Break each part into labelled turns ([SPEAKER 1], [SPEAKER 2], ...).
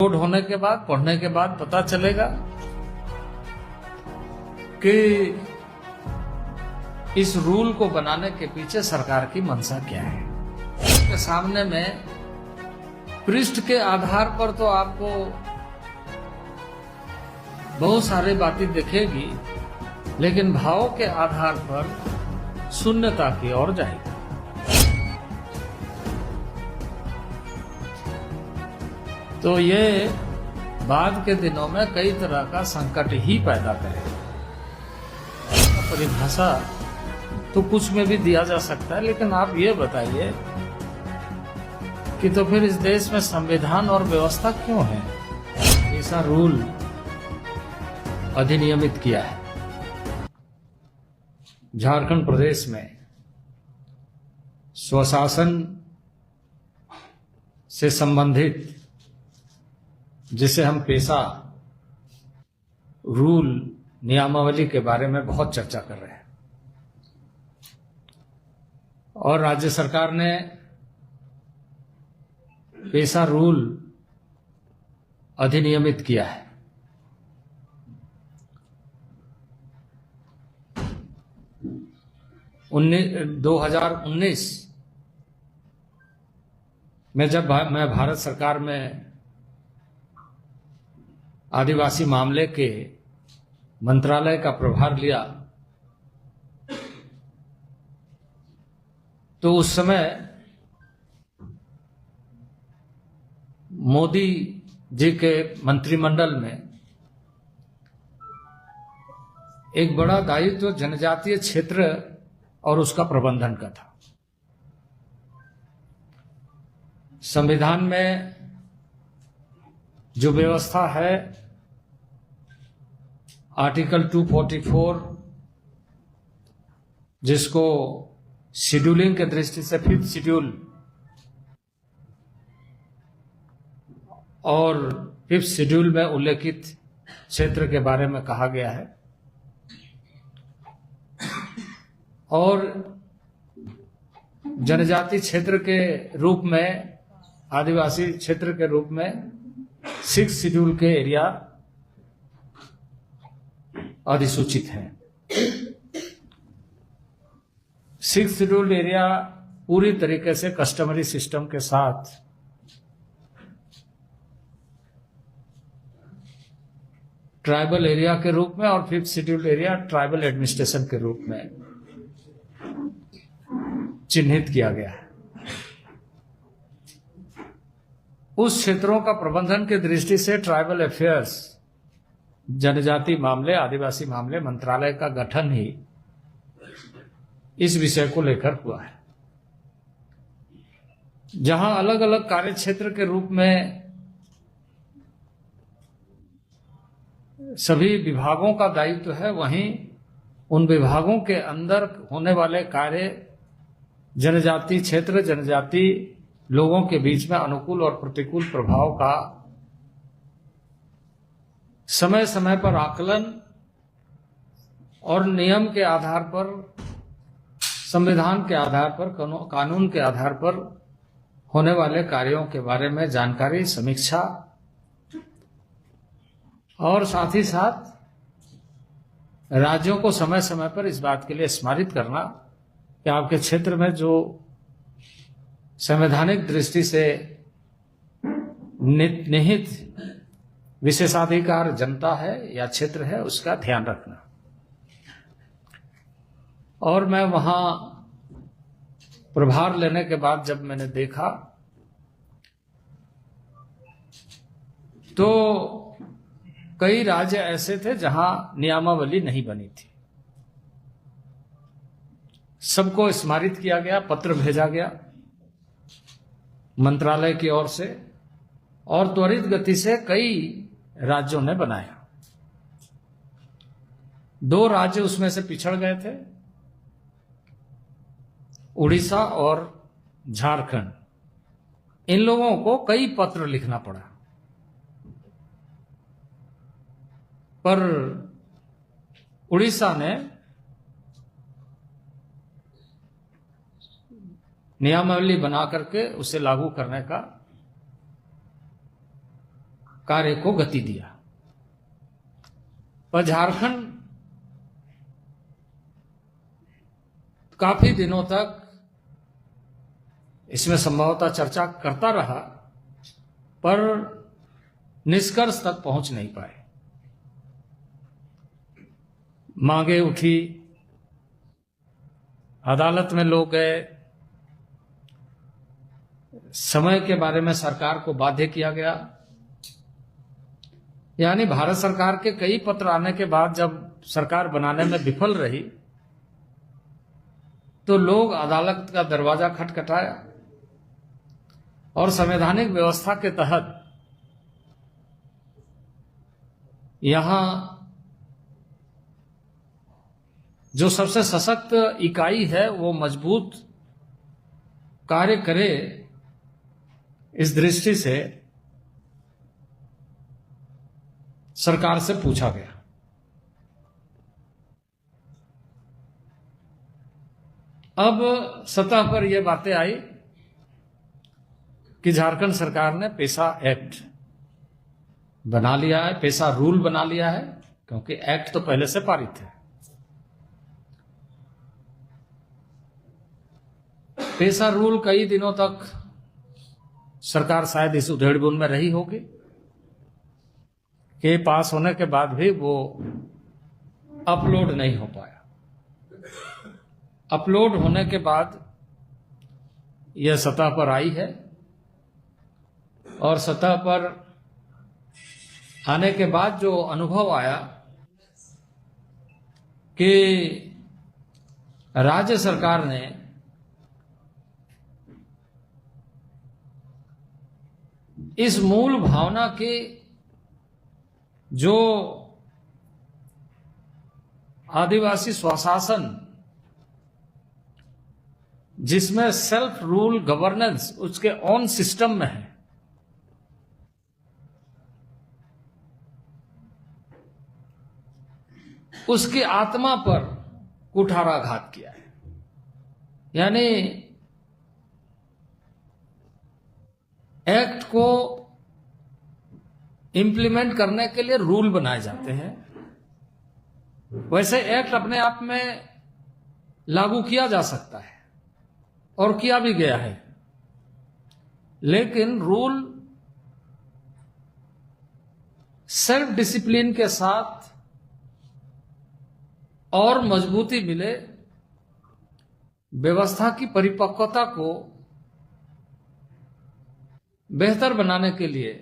[SPEAKER 1] Upload होने के बाद, पढ़ने के बाद पता चलेगा कि इस रूल को बनाने के पीछे सरकार की मंशा क्या है। के सामने में पृष्ठ के आधार पर तो आपको बहुत सारी बातें दिखेगी, लेकिन भावों के आधार पर शून्यता की ओर जाएगी। तो ये बाद के दिनों में कई तरह का संकट ही पैदा करेगा। परिभाषा तो कुछ में भी दिया जा सकता है, लेकिन आप ये बताइए कि तो फिर इस देश में संविधान और व्यवस्था क्यों है? ऐसा रूल अधिनियमित किया है। झारखंड प्रदेश में स्वशासन से संबंधित जिसे हम पेशा रूल नियमावली के बारे में बहुत चर्चा कर रहे हैं, और राज्य सरकार ने पेशा रूल अधिनियमित किया है। उन्नीस 2019 में जब मैं भारत सरकार में आदिवासी मामले के मंत्रालय का प्रभार लिया, तो उस समय मोदी जी के मंत्रिमंडल में एक बड़ा दायित्व जनजातीय क्षेत्र और उसका प्रबंधन का था। संविधान में जो व्यवस्था है, आर्टिकल 244, जिसको शेड्यूलिंग के दृष्टि से 5th शेड्यूल और 5th शेड्यूल में उल्लेखित क्षेत्र के बारे में कहा गया है, और जनजाति क्षेत्र के रूप में, आदिवासी क्षेत्र के रूप में 6th शेड्यूल के एरिया अधिसूचित है। 6th शेड्यूल एरिया पूरी तरीके से कस्टमरी सिस्टम के साथ ट्राइबल एरिया के रूप में, और 5th schedule area tribal administration के रूप में चिन्हित किया गया है। उस क्षेत्रों का प्रबंधन की दृष्टि से ट्राइबल अफेयर्स, जनजाति मामले, आदिवासी मामले मंत्रालय का गठन ही इस विषय को लेकर हुआ है, जहां अलग अलग कार्य क्षेत्र के रूप में सभी विभागों का दायित्व है, वहीं उन विभागों के अंदर होने वाले कार्य जनजाति क्षेत्र, जनजाति लोगों के बीच में अनुकूल और प्रतिकूल प्रभाव का समय समय पर आकलन और नियम के आधार पर, संविधान के आधार पर, कानून के आधार पर होने वाले कार्यों के बारे में जानकारी, समीक्षा, और साथ ही साथ राज्यों को समय समय पर इस बात के लिए स्मारित करना कि आपके क्षेत्र में जो संवैधानिक दृष्टि से निहित विशेषाधिकार जनता है या क्षेत्र है, उसका ध्यान रखना। और मैं वहां प्रभार लेने के बाद जब मैंने देखा, तो कई राज्य ऐसे थे जहां नियमावली नहीं बनी थी। सबको स्मारित किया गया, पत्र भेजा गया मंत्रालय की ओर से, और त्वरित गति से कई राज्यों ने बनाया। 2 राज्य उसमें से पिछड़ गए थे, उड़ीसा और झारखंड। इन लोगों को कई पत्र लिखना पड़ा, पर उड़ीसा ने नियमावली बना करके उसे लागू करने का कार्य को गति दिया। पर झारखंड काफी दिनों तक इसमें संभवतः चर्चा करता रहा, पर निष्कर्ष तक पहुंच नहीं पाए। मांगे उठी, अदालत में लोग गए, समय के बारे में सरकार को बाध्य किया गया। यानी भारत सरकार के कई पत्र आने के बाद जब सरकार बनाने में विफल रही तो लोग अदालत का दरवाजा खटखटाया और संवैधानिक व्यवस्था के तहत यहां जो सबसे सशक्त इकाई है वो मजबूत कार्य करे, इस दृष्टि से सरकार से पूछा गया। अब सतह पर यह बातें आई कि झारखंड सरकार ने पेशा एक्ट बना लिया है, पेशा रूल बना लिया है, क्योंकि एक्ट तो पहले से पारित है। पेशा रूल कई दिनों तक सरकार शायद इस उधेड़बुन में रही होगी कि पास होने के बाद भी वो अपलोड नहीं हो पाया। अपलोड होने के बाद यह सतह पर आई है और सतह पर आने के बाद जो अनुभव आया कि राज्य सरकार ने इस मूल भावना की जो आदिवासी स्वशासन, जिसमें सेल्फ रूल गवर्नेंस उसके ऑन सिस्टम में है, उसकी आत्मा पर कुठाराघात किया है। यानी एक्ट को इंप्लीमेंट करने के लिए रूल बनाए जाते हैं, वैसे एक्ट अपने आप में लागू किया जा सकता है और किया भी गया है, लेकिन रूल सेल्फ डिसिप्लिन के साथ और मजबूती मिले, व्यवस्था की परिपक्वता को बेहतर बनाने के लिए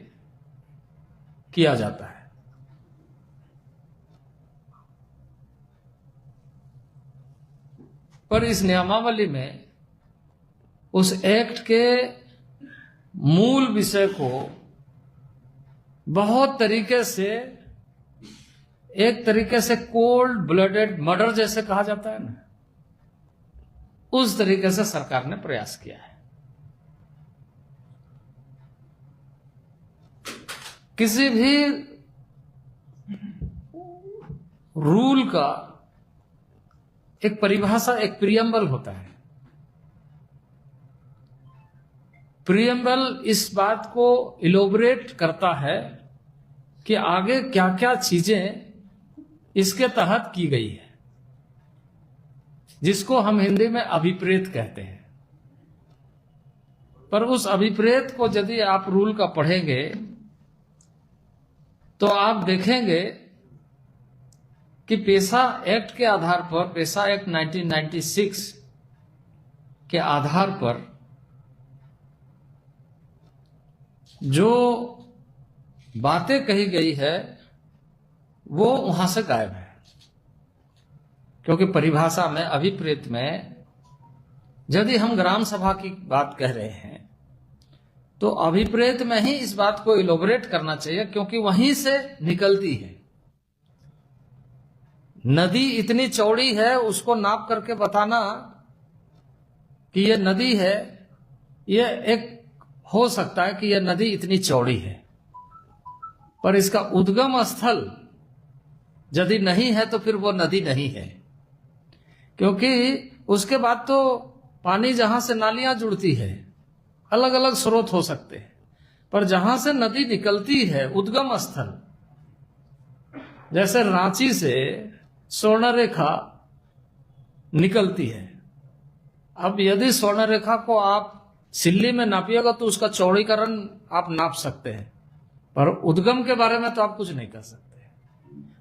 [SPEAKER 1] किया जाता है। पर इस नियमावली में उस एक्ट के मूल विषय को बहुत तरीके से, एक तरीके से कोल्ड ब्लडेड मर्डर जैसे कहा जाता है ना, उस तरीके से सरकार ने प्रयास किया है। किसी भी रूल का एक परिभाषा, एक प्रियम्बल होता है। प्रियम्बल इस बात को इलोबरेट करता है कि आगे क्या क्या चीजें इसके तहत की गई है, जिसको हम हिंदी में अभिप्रेत कहते हैं। पर उस अभिप्रेत को यदि आप रूल का पढ़ेंगे तो आप देखेंगे कि पेशा एक्ट के आधार पर, पेशा एक्ट 1996 के आधार पर जो बातें कही गई है वो वहां से गायब है। क्योंकि परिभाषा में, अभिप्रेत में, यदि हम ग्राम सभा की बात कह रहे हैं तो अभिप्रेत में ही इस बात को इलोबरेट करना चाहिए, क्योंकि वहीं से निकलती है। नदी इतनी चौड़ी है, उसको नाप करके बताना कि यह नदी है, यह एक हो सकता है कि यह नदी इतनी चौड़ी है, पर इसका उद्गम स्थल यदि नहीं है तो फिर वो नदी नहीं है। क्योंकि उसके बाद तो पानी जहां से नालियां जुड़ती है, अलग अलग स्रोत हो सकते हैं, पर जहां से नदी निकलती है उद्गम स्थल, जैसे रांची से स्वर्णरेखा निकलती है, अब यदि स्वर्णरेखा को आप सिल्ली में नापिएगा तो उसका चौड़ीकरण आप नाप सकते हैं, पर उद्गम के बारे में तो आप कुछ नहीं कर सकते।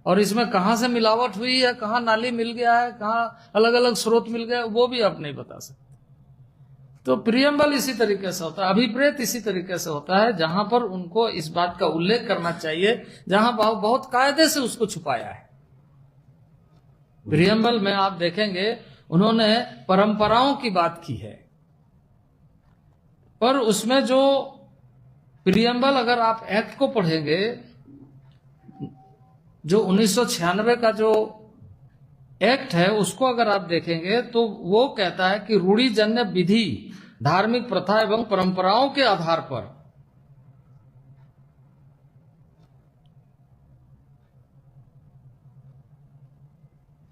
[SPEAKER 1] और इसमें कहां से मिलावट हुई है, कहां नाली मिल गया है, कहां अलग अलग स्रोत मिल गया, वो भी आप नहीं बता सकते। तो प्रियम्बल इसी तरीके से होता है, अभिप्रेत इसी तरीके से होता है, जहां पर उनको इस बात का उल्लेख करना चाहिए जहां बहुत कायदे से उसको छुपाया है। प्रियम्बल में आप देखेंगे उन्होंने परंपराओं की बात की है, पर उसमें जो प्रियम्बल, अगर आप एक्ट को पढ़ेंगे, जो 1996 का जो एक्ट है उसको अगर आप देखेंगे तो वो कहता है कि रूढ़िजन्य विधि, धार्मिक प्रथा एवं परंपराओं के आधार पर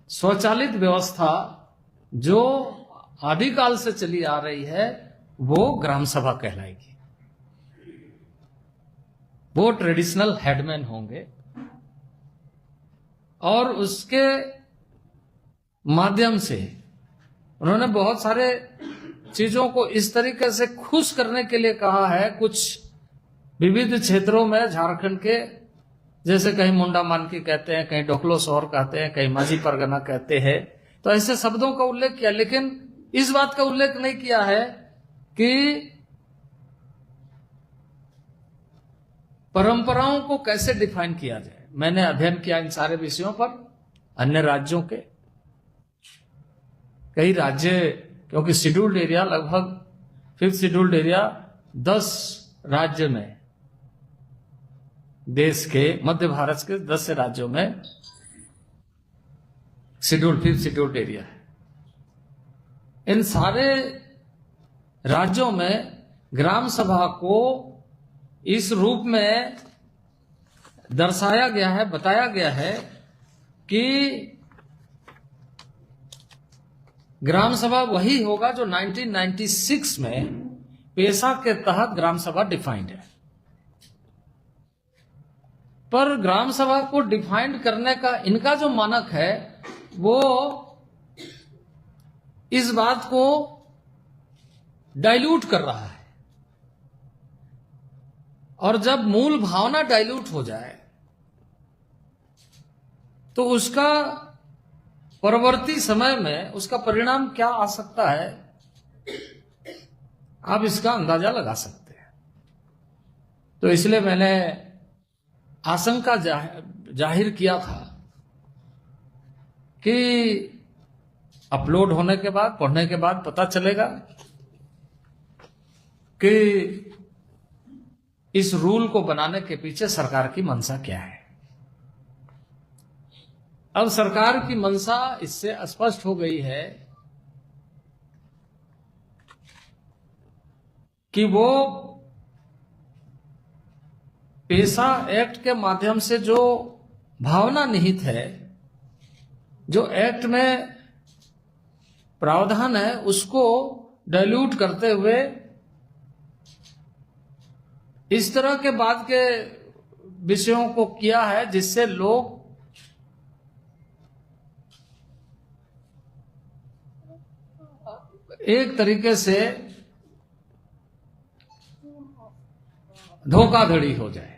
[SPEAKER 1] स्वचालित व्यवस्था जो आदिकाल से चली आ रही है वो ग्राम सभा कहलाएगी। वो ट्रेडिशनल हेडमैन होंगे और उसके माध्यम से उन्होंने बहुत सारे चीजों को इस तरीके से खुश करने के लिए कहा है। कुछ विविध क्षेत्रों में झारखंड के, जैसे कहीं मुंडा मानकी कहते हैं, कहीं डोकलो शहर कहते हैं, कहीं माझी परगना कहते हैं, तो ऐसे शब्दों का उल्लेख किया, लेकिन इस बात का उल्लेख नहीं किया है कि परंपराओं को कैसे डिफाइन किया जाए। मैंने अध्ययन किया इन सारे विषयों पर, अन्य राज्यों के, कई राज्य, क्योंकि शेड्यूल्ड एरिया लगभग 5th शेड्यूल्ड एरिया 10 राज्य में, देश के मध्य भारत के 10 राज्यों में 5th शेड्यूल्ड एरिया है। इन सारे राज्यों में ग्राम सभा को इस रूप में दर्शाया गया है, बताया गया है कि ग्राम सभा वही होगा जो 1996 में पेशा के तहत ग्राम सभा डिफाइंड है। पर ग्राम सभा को डिफाइंड करने का इनका जो मानक है वो इस बात को डाइल्यूट कर रहा है, और जब मूल भावना डाइल्यूट हो जाए तो उसका परवर्ती समय में उसका परिणाम क्या आ सकता है, आप इसका अंदाजा लगा सकते हैं। तो इसलिए मैंने आशंका जाहिर किया था कि अपलोड होने के बाद, पढ़ने के बाद पता चलेगा कि इस रूल को बनाने के पीछे सरकार की मंशा क्या है। अब सरकार की मंशा इससे स्पष्ट हो गई है कि वो पेशा एक्ट के माध्यम से जो भावना निहित है, जो एक्ट में प्रावधान है, उसको डाइल्यूट करते हुए इस तरह के बाद के विषयों को किया है जिससे लोग एक तरीके से धोखाधड़ी हो जाए।